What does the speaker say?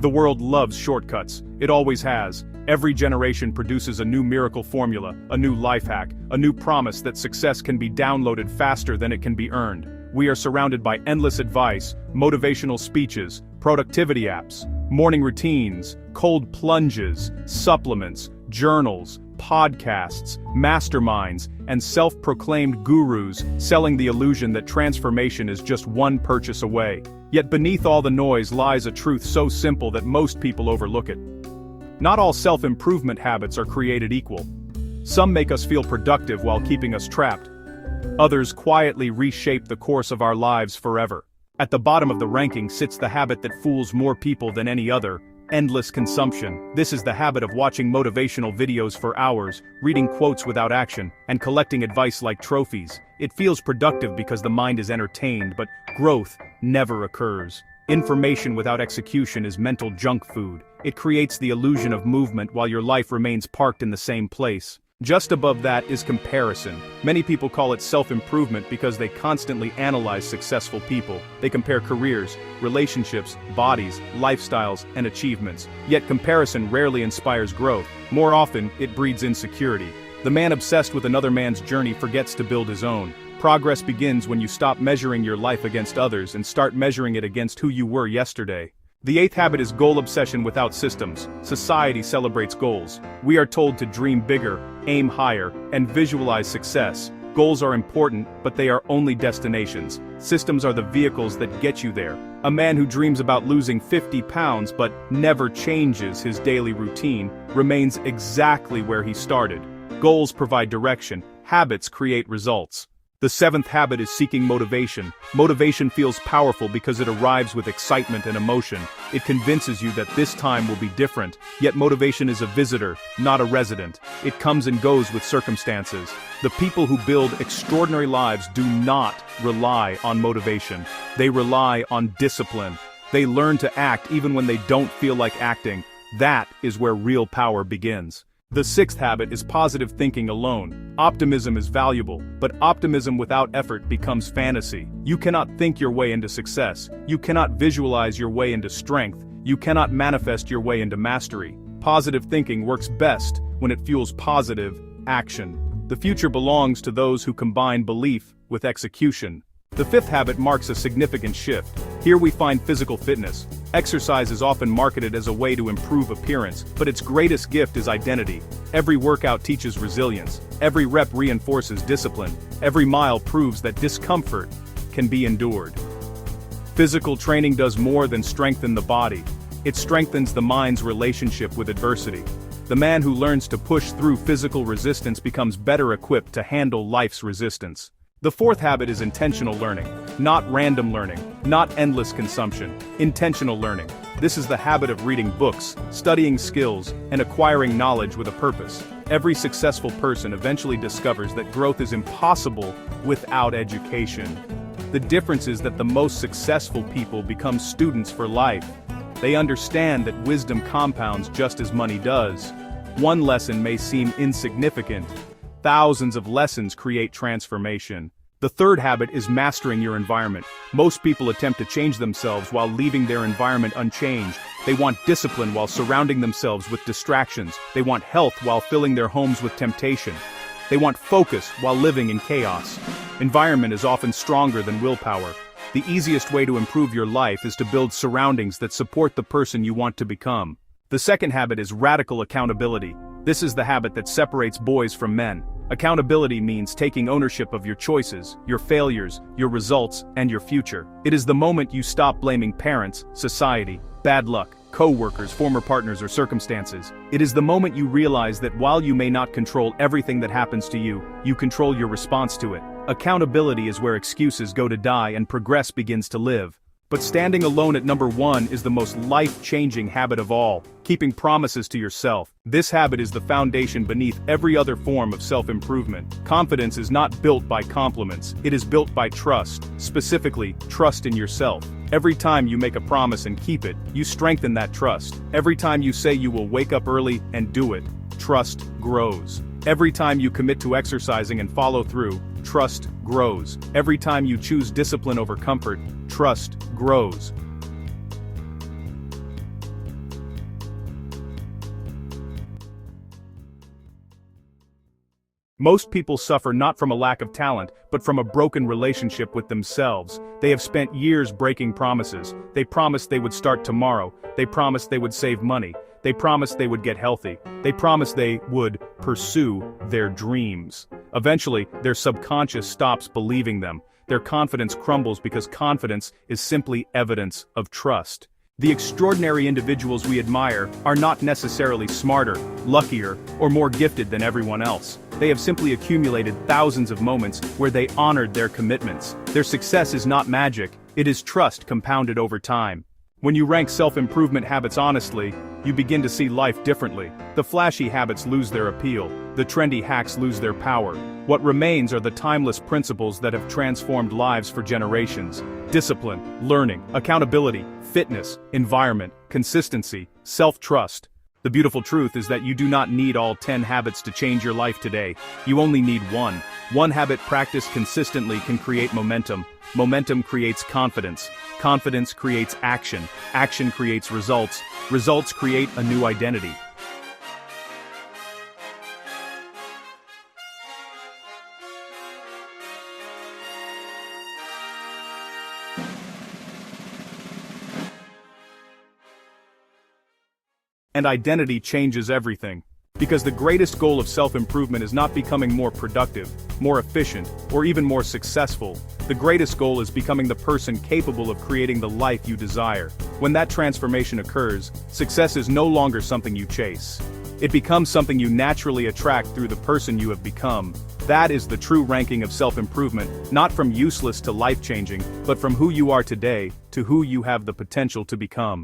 The world loves shortcuts. It always has. Every generation produces a new miracle formula, a new life hack, a new promise that success can be downloaded faster than it can be earned. We are surrounded by endless advice, motivational speeches, productivity apps, morning routines, cold plunges, supplements, journals, podcasts, masterminds, and self-proclaimed gurus selling the illusion that transformation is just one purchase away. Yet beneath all the noise lies a truth so simple that most people overlook it. Not all self-improvement habits are created equal. Some make us feel productive while keeping us trapped. Others quietly reshape the course of our lives forever. At the bottom of the ranking sits the habit that fools more people than any other: endless consumption. This is the habit of watching motivational videos for hours, reading quotes without action, and collecting advice like trophies. It feels productive because the mind is entertained, but growth never occurs. Information without execution is mental junk food. It creates the illusion of movement while your life remains parked in the same place. Just above that is comparison. Many people call it self-improvement because they constantly analyze successful people. They compare careers, relationships, bodies, lifestyles, and achievements. Yet comparison rarely inspires growth. More often, it breeds insecurity. The man obsessed with another man's journey forgets to build his own. Progress begins when you stop measuring your life against others and start measuring it against who you were yesterday. The eighth habit is goal obsession without systems. Society celebrates goals. We are told to dream bigger, aim higher, and visualize success. Goals are important, but they are only destinations. Systems are the vehicles that get you there. A man who dreams about losing 50 pounds but never changes his daily routine remains exactly where he started. Goals provide direction, habits create results. The seventh habit is seeking motivation. Motivation feels powerful because it arrives with excitement and emotion. It convinces you that this time will be different. Yet motivation is a visitor, not a resident. It comes and goes with circumstances. The people who build extraordinary lives do not rely on motivation. They rely on discipline. They learn to act even when they don't feel like acting. That is where real power begins. The sixth habit is positive thinking alone. Optimism is valuable, but optimism without effort becomes fantasy. You cannot think your way into success. You cannot visualize your way into strength. You cannot manifest your way into mastery. Positive thinking works best when it fuels positive action. The future belongs to those who combine belief with execution. The fifth habit marks a significant shift. Here we find physical fitness. Exercise is often marketed as a way to improve appearance, but its greatest gift is identity. Every workout teaches resilience. Every rep reinforces discipline. Every mile proves that discomfort can be endured. Physical training does more than strengthen the body. It strengthens the mind's relationship with adversity. The man who learns to push through physical resistance becomes better equipped to handle life's resistance. The fourth habit is intentional learning. Not random learning, not endless consumption. Intentional learning. This is the habit of reading books, studying skills, and acquiring knowledge with a purpose. Every successful person eventually discovers that growth is impossible without education. The difference is that the most successful people become students for life. They understand that wisdom compounds just as money does. One lesson may seem insignificant. Thousands of lessons create transformation. The third habit is mastering your environment. Most people attempt to change themselves while leaving their environment unchanged. They want discipline while surrounding themselves with distractions. They want health while filling their homes with temptation. They want focus while living in chaos. Environment is often stronger than willpower. The easiest way to improve your life is to build surroundings that support the person you want to become. The second habit is radical accountability. This is the habit that separates boys from men. Accountability means taking ownership of your choices, your failures, your results, and your future. It is the moment you stop blaming parents, society, bad luck, co-workers, former partners, or circumstances. It is the moment you realize that while you may not control everything that happens to you, you control your response to it. Accountability is where excuses go to die and progress begins to live. But standing alone at number one is the most life-changing habit of all, keeping promises to yourself. This habit is the foundation beneath every other form of self-improvement. Confidence is not built by compliments, it is built by trust, specifically, trust in yourself. Every time you make a promise and keep it, you strengthen that trust. Every time you say you will wake up early and do it, trust grows. Every time you commit to exercising and follow through, trust grows. Every time you choose discipline over comfort, trust grows. Most people suffer not from a lack of talent, but from a broken relationship with themselves. They have spent years breaking promises. They promised they would start tomorrow. They promised they would save money. They promised they would get healthy. They promised they would pursue their dreams. Eventually, their subconscious stops believing them. Their confidence crumbles because confidence is simply evidence of trust. The extraordinary individuals we admire are not necessarily smarter, luckier, or more gifted than everyone else. They have simply accumulated thousands of moments where they honored their commitments. Their success is not magic, it is trust compounded over time. When you rank self-improvement habits honestly, you begin to see life differently. The flashy habits lose their appeal. The trendy hacks lose their power. What remains are the timeless principles that have transformed lives for generations. Discipline, learning, accountability, fitness, environment, consistency, self-trust. The beautiful truth is that you do not need all 10 habits to change your life today. You only need one. One habit practiced consistently can create momentum. Momentum creates confidence. Confidence creates action. Action creates results. Results create a new identity. And identity changes everything. Because the greatest goal of self-improvement is not becoming more productive, more efficient, or even more successful. The greatest goal is becoming the person capable of creating the life you desire. When that transformation occurs, success is no longer something you chase. It becomes something you naturally attract through the person you have become. That is the true ranking of self-improvement, not from useless to life-changing, but from who you are today to who you have the potential to become.